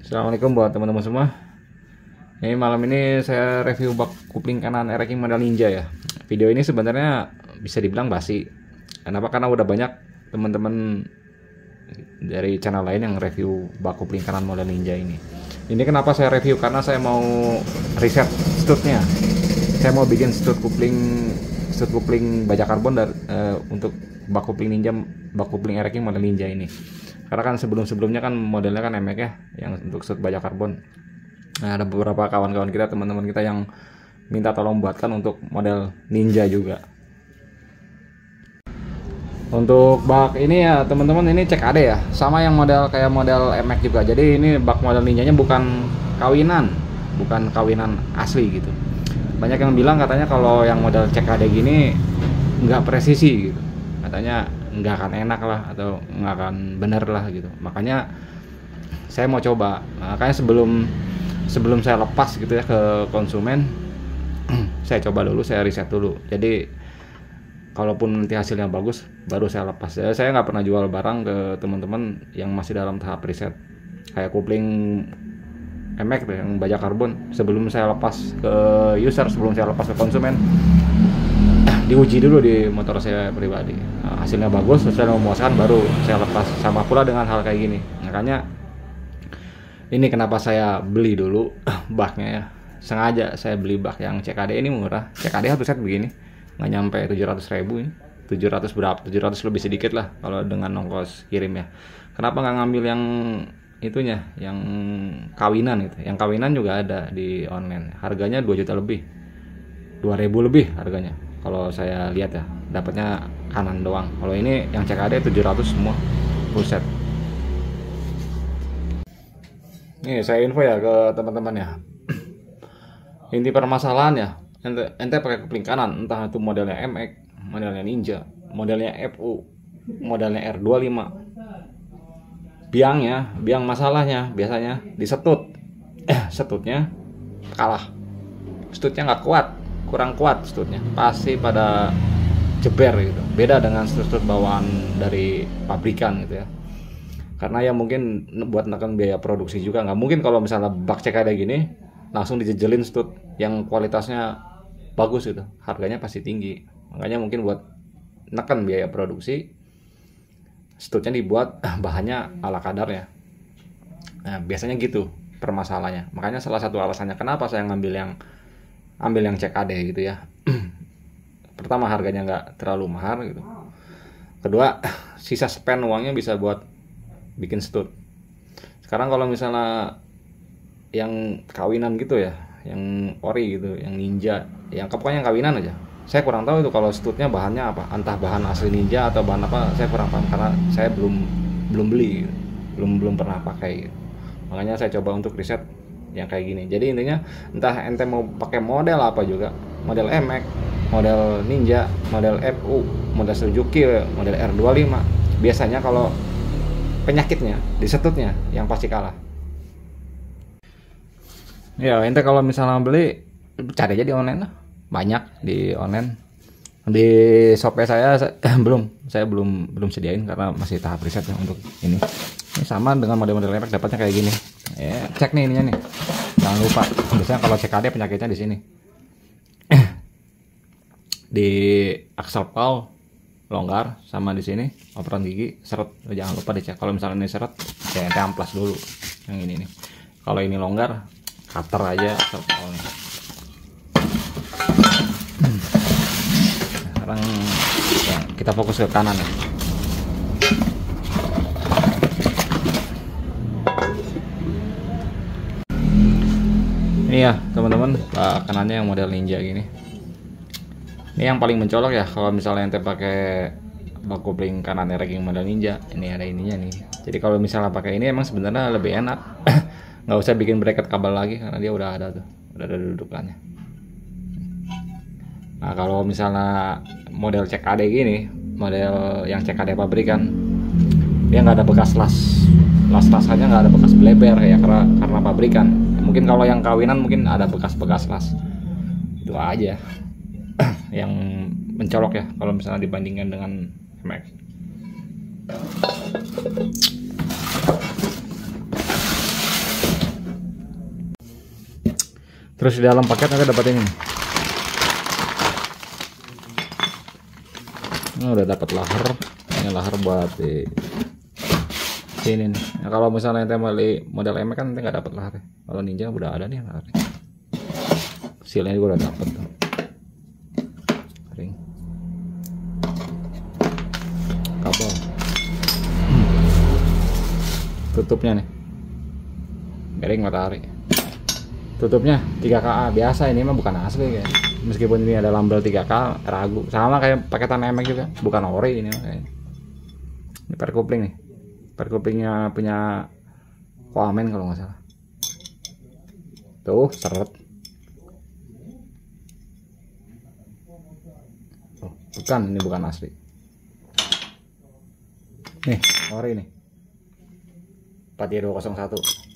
Assalamualaikum buat teman-teman semua. Ini malam ini saya review bak kupling kanan Air King model Ninja ya. Video ini sebenarnya bisa dibilang basi. Kenapa? Karena udah banyak teman-teman dari channel lain yang review bak kupling kanan model Ninja ini. Ini kenapa saya review? Karena saya mau riset studnya. Saya mau bikin stud kupling baja karbon untuk bak kupling Ninja, bak kupling Air King model Ninja ini. Karena kan sebelumnya kan modelnya kan MX ya, yang untuk stud baja karbon. Nah, ada beberapa kawan-kawan kita, teman-teman kita yang minta tolong buatkan untuk model Ninja juga. Untuk bak ini ya teman-teman, ini cek AD ya, sama yang model kayak model MX juga. Jadi ini bak model Ninjanya bukan kawinan asli gitu. Banyak yang bilang katanya kalau yang model cek AD gini nggak presisi gitu, katanya nggak akan enak lah atau nggak akan bener lah gitu. Makanya saya mau coba. Makanya sebelum saya lepas gitu ya ke konsumen, saya coba dulu, saya riset dulu. Jadi kalaupun nanti hasilnya bagus baru saya lepas. Saya nggak pernah jual barang ke teman-teman yang masih dalam tahap riset. Kayak kupling MX tuh, yang baja karbon, sebelum saya lepas ke user, sebelum saya lepas ke konsumen, diuji dulu di motor saya pribadi. Nah, hasilnya bagus, sesuai memuaskan, baru saya lepas. Sama pula dengan hal kayak gini. Makanya ini kenapa saya beli dulu baknya ya. Sengaja saya beli bak yang CKD ini murah. CKD satu set begini nggak nyampe 700.000 ini. 700 berapa? 700 lebih sedikit lah kalau dengan ongkos kirim ya. Kenapa nggak ngambil yang itunya, yang kawinan gitu? Yang kawinan juga ada di online. Harganya 2 juta lebih. 2.000 lebih harganya. Kalau saya lihat ya, dapatnya kanan doang. Kalau ini yang CKD 700 semua full set. Nih saya info ya ke teman-teman ya. Inti permasalahan ya, ente pakai kupling kanan, entah itu modelnya MX, modelnya Ninja, modelnya FU, modelnya R25. Biang masalahnya biasanya di setut. Setutnya kalah. Setutnya nggak kuat, kurang kuat setutnya. Pasti pada jeber gitu. Beda dengan setut bawaan dari pabrikan gitu ya. Karena ya mungkin buat menekan biaya produksi juga, nggak mungkin kalau misalnya bak cek kayak gini langsung dijejelin stud yang kualitasnya bagus gitu, harganya pasti tinggi. Makanya mungkin buat menekan biaya produksi, studnya dibuat bahannya ala kadarnya. Nah biasanya gitu permasalahannya. Makanya salah satu alasannya kenapa saya ambil yang CKD gitu ya. Pertama, harganya nggak terlalu mahal gitu. Kedua, sisa spend uangnya bisa buat bikin stud. Sekarang kalau misalnya yang kawinan gitu ya, yang ori gitu, yang Ninja, yang pokoknya yang kawinan aja, saya kurang tahu itu kalau studnya bahannya apa, entah bahan asli Ninja atau bahan apa, saya kurang paham karena saya belum beli gitu. belum pernah pakai gitu. Makanya saya coba untuk riset yang kayak gini. Jadi intinya entah ente mau pakai model apa juga, model MX, model Ninja, model FU, model Suzuki, model R25, biasanya kalau penyakitnya di setutnya yang pasti kalah. Ya ente kalau misalnya beli, cari aja di online lah, banyak di online. Di Shopee saya belum sediain karena masih tahap riset ya untuk ini. Ini sama dengan model-model MX dapatnya kayak gini. Ya, cek nih ininya nih, jangan lupa. Biasanya kalau CKD penyakitnya di sini. Di aksel pau longgar, sama di sini operan gigi seret. Jangan lupa dicek. Kalau misalnya ini seret, ya ente amplas dulu yang ini nih. Kalau ini longgar, cutter aja aksel paulnya. Sekarang ya, kita fokus ke kanan ya. Ini ya teman-teman, kanannya yang model Ninja gini. Ini yang paling mencolok ya kalau misalnya ente pakai bak kupling kanan Air King model Ninja. Ini ada ininya nih. Jadi kalau misalnya pakai ini emang sebenarnya lebih enak. Nggak usah bikin bracket kabel lagi karena dia udah ada tuh, udah ada dudukannya. Nah kalau misalnya model CKD gini, model yang CKD pabrikan, dia nggak ada bekas las-lasannya, nggak ada bekas bleber ya karena pabrikan. Mungkin kalau yang kawinan mungkin ada bekas-bekas las. Itu aja yang mencolok ya kalau misalnya dibandingkan dengan MX. Terus di dalam paket nanti dapat ini nih. Ini udah dapat lahar. Ini lahar buat di sini nih. Nah, kalau misalnya ente beli model M kan ente nggak dapat lahar. Kalau Ninja udah ada nih lahar. Sealnya juga udah dapat tuh. Ring. Kabel. Tutupnya nih. Bearing matahari. Tutupnya 3KA biasa, ini mah bukan asli kayak. Meskipun ini ada lambel 3K, ragu. Sama kayak paketan MX juga, bukan ori ini kayak. Ini per kopling nih. Per koplingnya punya Koamen kalau nggak salah. Tuh, seret. Oh, bukan, ini bukan asli. Nih, ori nih. 4Y201.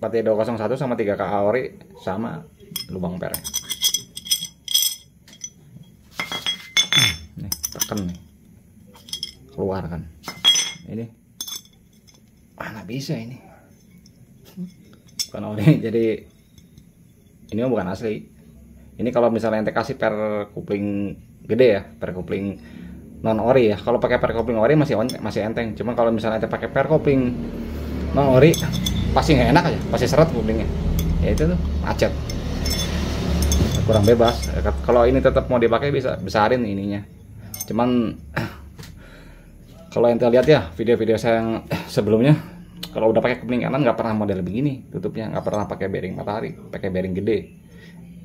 4Y201 sama 3KA ori sama lubang per. Nih, tekan nih. Keluar kan. Ini mana bisa ini? Bukan ori, jadi ini bukan asli. Ini kalau misalnya ente kasih per kopling gede ya, per kopling non ori ya. Kalau pakai per kopling ori masih enteng. Cuma kalau misalnya ente pakai per kopling non ori pasti nggak enak aja, pasti seret koplingnya. Ya itu tuh macet, kurang bebas. Kalau ini tetap mau dipakai bisa besarin ininya. Cuman kalau ente lihat ya video-video saya yang sebelumnya, kalau udah pakai kopling kanan nggak pernah model begini tutupnya, nggak pernah pakai bearing matahari, pakai bearing gede.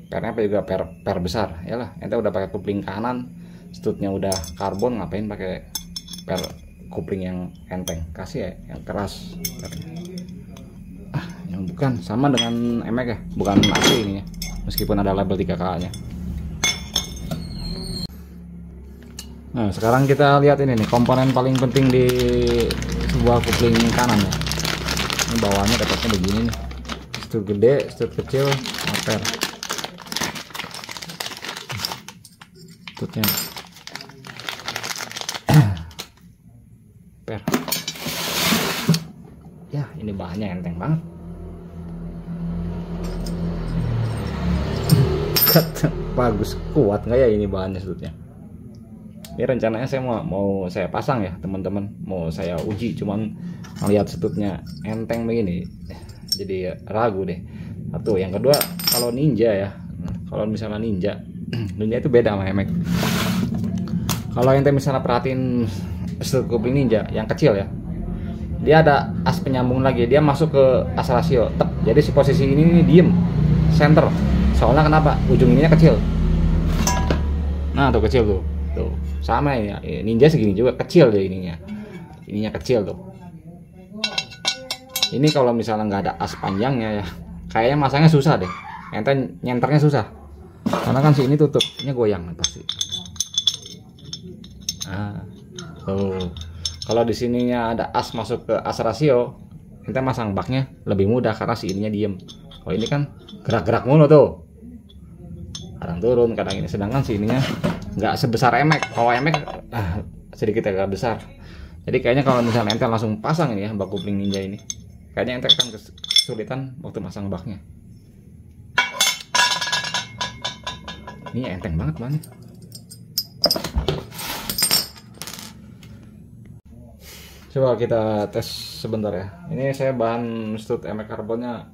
Pernya juga per besar. Yalah, ente udah pakai kopling kanan, stutnya udah karbon, ngapain pakai per kopling yang enteng? Kasih ya yang keras. Yang bukan sama dengan MX ya, bukan asli ini ya, meskipun ada label 3K nya. Nah, sekarang kita lihat ini nih, komponen paling penting di sebuah kopling kanan ya. Ini bawahnya dapatnya begini nih, stut gede, stut kecil, per. Stutnya per. Ya, ini bahannya enteng banget. Bagus, kuat nggak ya ini bahannya stutnya? Ini rencananya saya mau saya pasang ya teman-teman, mau saya uji, cuman melihat stutnya enteng begini jadi ragu deh. Satu, yang kedua, kalau Ninja ya, kalau misalnya Ninja itu beda sama MX. Kalau ente misalnya perhatiin stut kopling Ninja yang kecil ya, dia ada as penyambung lagi, dia masuk ke as rasio tep. Jadi si posisi ini diem center, soalnya kenapa? Ujung ininya kecil. Nah tuh kecil tuh sama ini ya. Ninja segini juga kecil deh ininya kecil tuh. Ini kalau misalnya nggak ada as panjangnya ya, kayaknya masangnya susah deh, ente nyenternya susah, karena kan si ini tutupnya goyang pasti. Nah tuh, kalau di sininya ada as masuk ke as rasio, ente masang baknya lebih mudah karena si ininya diem. Kalau ini kan gerak-gerak mulu tuh, kadang turun kadang ini, sedangkan si ininya nggak sebesar MX. Kalau MX sedikit agak besar. Jadi kayaknya kalau misalnya ente langsung pasang ini ya bak kopling Ninja ini, kayaknya ente akan kesulitan waktu masang baknya. Ini enteng banget banget. Coba kita tes sebentar ya. Ini saya bahan stut MX karbonnya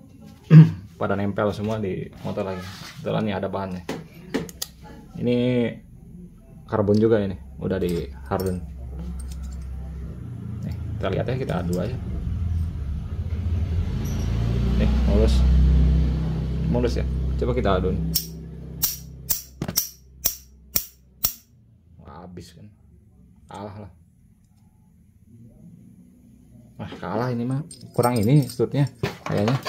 pada nempel semua di motor lagi. Kebetulan nih ada bahannya. Ini karbon juga ini, udah di harden. Nih, kita lihat ya, kita adu aja. Nih, mulus ya. Coba kita adu nih. Wah, habis kan, kalah lah. Wah, kalah ini mah, kurang ini stutnya kayaknya.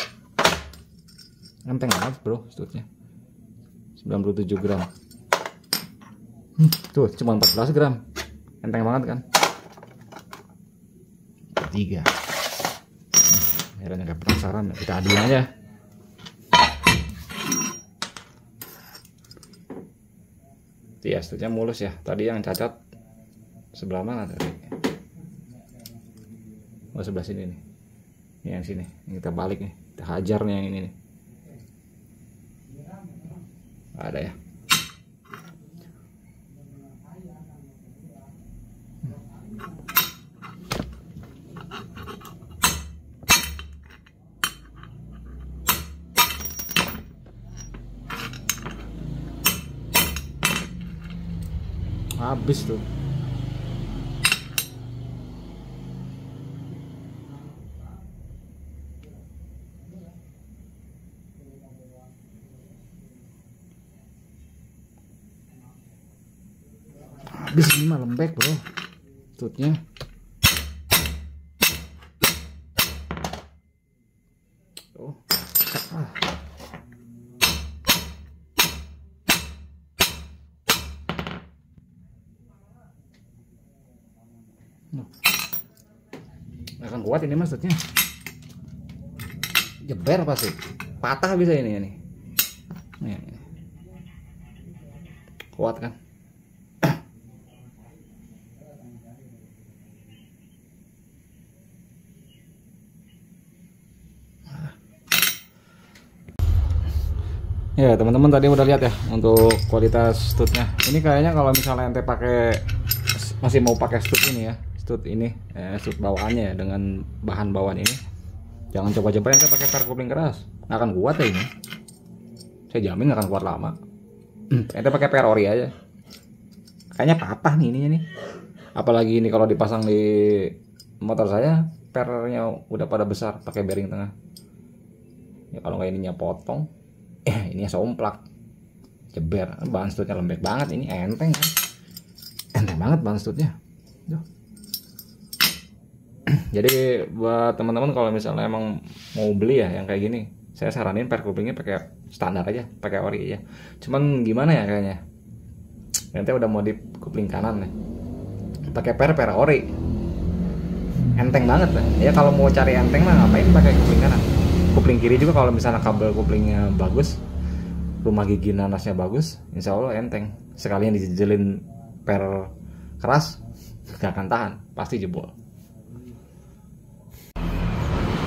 Enteng banget bro stutnya, 97 gram. Tuh cuma 14 gram, enteng banget kan. 3. Akhirnya gak penasaran, kita aduin aja. Ya stutnya mulus ya. Tadi yang cacat sebelah mana tadi? Oh sebelah sini nih. Ini yang sini, ini kita balik nih. Kita hajar nih yang ini nih. Ada ya. Habis tuh. Habis ini mah lembek bro tutnya. Oh. Akan kuat ini maksudnya. Jeber pasti. Patah bisa ini nih. Nih. Kuat kan? Ya teman-teman tadi udah lihat ya untuk kualitas stutnya. Ini kayaknya kalau misalnya ente pakai masih mau pakai stud ini ya, stud ini, stud bawaannya ya, dengan bahan bawaan ini, jangan coba-coba ente pakai per kopling keras, nggak akan kuat ya ini. Saya jamin nggak akan kuat lama. Ente pakai per ori aja. Kayaknya patah nih ininya nih. Apalagi ini kalau dipasang di motor saya, pernya udah pada besar, pakai bearing tengah. Ya kalau nggak ininya potong. Ini somplak, jeber. Bahan stutnya lembek banget, ini enteng kan? Enteng banget bahan stutnya. Jadi buat teman-teman kalau misalnya emang mau beli ya yang kayak gini, saya saranin per koplingnya pakai standar aja, pakai ori aja. Cuman gimana ya kayaknya, nanti udah modif kopling kanan nih, pakai per ori, enteng banget lah. Ya kalau mau cari enteng mah ngapain pakai kopling kanan? Kopling kiri juga kalau misalnya kabel koplingnya bagus, rumah gigi nanasnya bagus, insya Allah enteng. Sekalian dijejelin per keras, gak akan tahan, pasti jebol.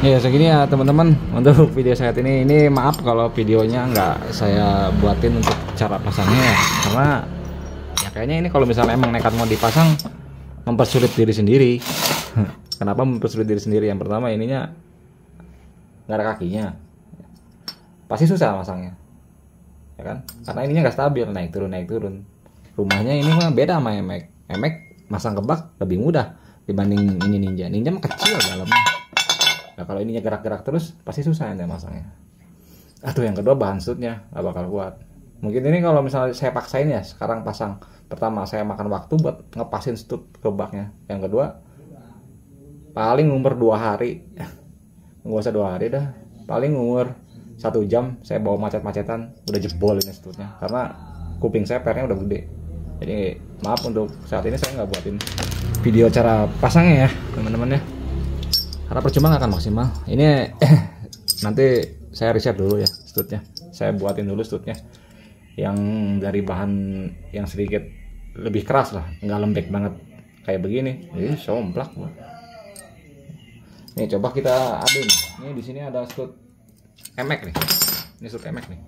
Ya segini ya teman-teman untuk video saya ini. Ini maaf kalau videonya nggak saya buatin untuk cara pasangnya ya, karena ya kayaknya ini kalau misalnya emang nekat mau dipasang mempersulit diri sendiri. Kenapa mempersulit diri sendiri? Yang pertama ininya nggak ada kakinya, pasti susah masangnya ya kan, karena ininya nggak stabil, naik turun. Rumahnya ini mah beda sama emek masang kebak lebih mudah dibanding ini ninja mah kecil dalamnya. Nah kalau ininya gerak-gerak terus pasti susah ente masangnya. Yang kedua bahan stutnya nggak bakal kuat. Mungkin ini kalau misalnya saya paksain ya sekarang pasang, pertama saya makan waktu buat ngepasin stut ke baknya, yang kedua paling umur 2 hari, nggak usah 2 hari dah, paling umur 1 jam saya bawa macet-macetan udah jebol ini stutnya, karena kuping saya pernya udah gede. Jadi maaf untuk saat ini saya nggak buatin video cara pasangnya ya teman-teman ya, karena percuma nggak akan maksimal. Ini nanti saya riset dulu ya stutnya, saya buatin dulu stutnya yang dari bahan yang sedikit lebih keras lah, nggak lembek banget kayak begini. Ini somplak. Nih coba kita adun. Ini di sini ada stud emek nih. Ini stud emek nih.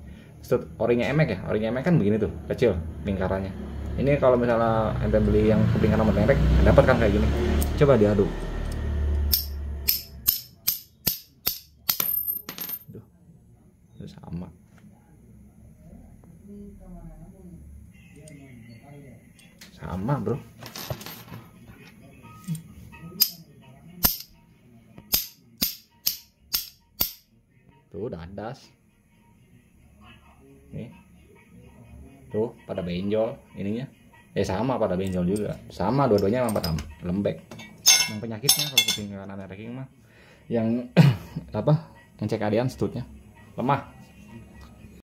Stud orinya emek ya. Orinya emek kan begini tuh, kecil lingkarannya. Ini kalau misalnya ente beli yang kuping kanan merek, dapat kan kayak gini. Coba diaduk. Duh. Sama. Sama, bro. Tuh dadas nih, tuh pada benjol ininya ya, sama pada benjol juga, sama dua-duanya emang pada lembek. Yang penyakitnya kalau kuping kanan ranking mah yang apa, yang cek adian stutnya lemah.